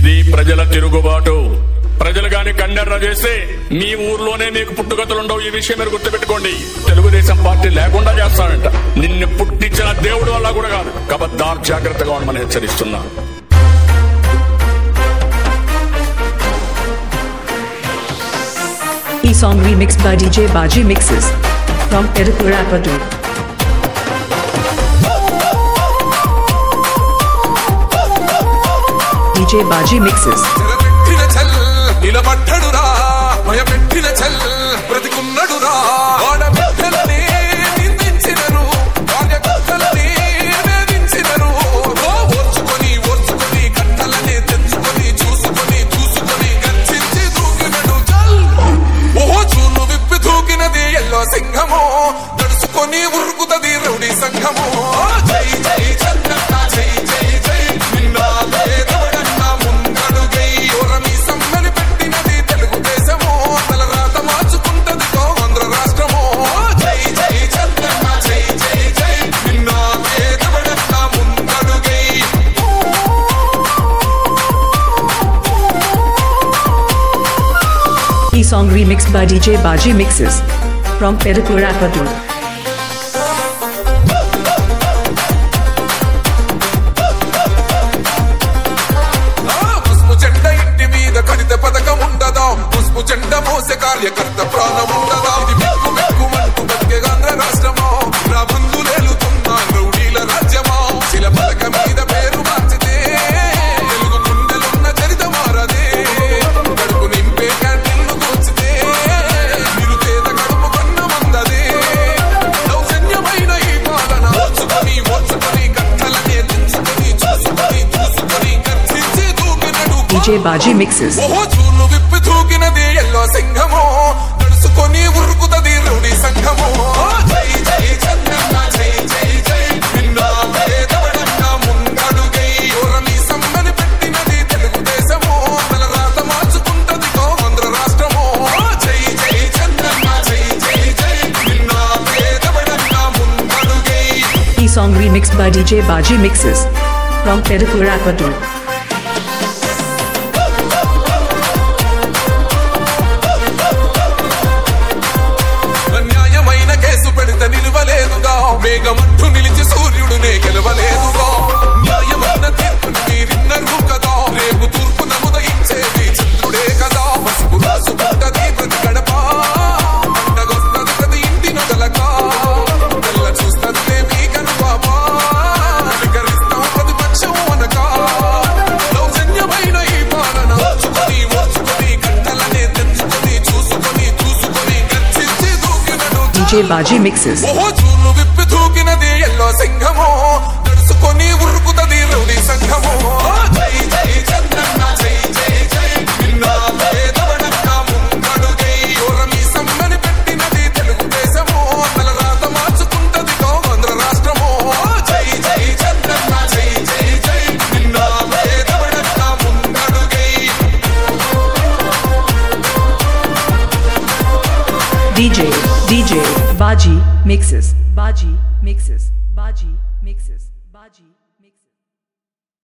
ఇది ప్రజల తిరుగుబాటు. ప్రజలు గాని కండెర్ర చేస్తే మీ ఊర్లోనే మీకు పుట్టుగతులుండవు. ఈ విషయం మీరు గుర్తుపెట్టుకోండి. తెలుగుదేశం పార్టీ లేకుండా చేస్తానంట. నిన్ను పుట్టించిన దేవుడు వల్ల కూడా కాదు. కబద్దార్, జాగ్రత్తగా ఉండమని హెచ్చరిస్తున్నా. E song remixed by DJ Baji Mixes from Erupurapadu. DJ Baji Mixes. నిలబట్టడురా భయపెట్టిన చల్ బ్రతికున్నడురా ఆడబిడ్డలని నిందించినరు భార్యకర్తలని వేధించినరు ఓర్చుకొని కట్టలని తెచ్చుకొని చూసుకొని గర్జించి దూకినడు చల్ ఓహో చూను విప్పి దూకినది ఎల్లో సింహము తడుచుకొని ఉరుకుతది రౌడీ సంఘము జై జై చంద్రన్న జై జై జై నిన్నా వేదవడన్న ముందడుగై ఓరమి సమ్మని పెట్టినది తెలుగుదేశము తలరాత మార్చుకుంటది ఆంధ్ర రాష్ట్రము జై జై చంద్రన్న జై జై జై నిన్నా వేదవడన్న ముందడుగై E song remixed by DJ Baji Mixes from Erupurapadu. జెండా మోసే కార్యకర్త ప్రాణముండదా ఇది మెక్కు మెక్కుమంటూ బతికే ఆంధ్ర రాష్ట్రమా నా బంధులేలుతున్నా రౌడీల రాజ్యమా శిల పలక మీద పేరు మార్చితే తెలుగు గుండెలున్న చరిత మారదే కడుపు నింపే క్యాంటీన్లు కూర్చితే నిరుపేద కడుపు కన్న మందదే దౌర్జన్యమైన ఈ పాలన ఓర్చుకొని కట్టలనే తెంచుకొని చూసుకొని గర్జించి దూకినడు DJ Baji Mixes. దూకినది ఎల్లో సింహము తడుచుకొని ఉరుకుతది రౌడీ సంఘము జై జై చంద్రన్న జై జై జై నిన్నా వేదవడన్న ముందడుగై ఓరమి సమ్మని పెట్టినది తెలుగుదేశము తలరాత మార్చుకుంటది ఆంధ్ర రాష్ట్రము జై జై చంద్రన్న జై జై జై నిన్నా వేదవడన్న ముందడుగై. E song remixed by DJ Baji Mixes from Erupurapadu. మేఘమంటూ నిలిచి సూర్యుడునే గెలవలేదుగా న్యాయమైన తీర్పుని మీరిన్నరు కదా రేపు తూర్పు నముదయించేది చంద్రుడే కదా పసుపు రాసుకుంటది ప్రతి గడప పండగొస్తది ప్రతి ఇంటి నగలక తెల్ల చూస్తది మీ కనుపాపా వికరిస్తాం ప్రతిపక్షం అనక దౌర్జన్యమైన ఈ పాలన ఓర్చుకొని కట్టలనే తెంచుకొని చూసుకొని గర్జించి దూకినడు DJ Baji Mixes. దూకినది ఎల్లో సింహము తడుచుకొని ఉరుకుతది రౌడీ సంఘము జై జై చంద్రన్న జై జై జై నిన్నా వేదవడన్న ముందడుగై ఓరమి సమ్మని పెట్టినది తెలుగుదేశము తలరాత మార్చుకుంటది ఆంధ్ర రాష్ట్రము జై జై చంద్రన్న జై జై జై నిన్నా వేదవడన్న ముందడుగై. DJ Baji Mixes. Baji Mixes. Baji Mixes. Baji Mixes.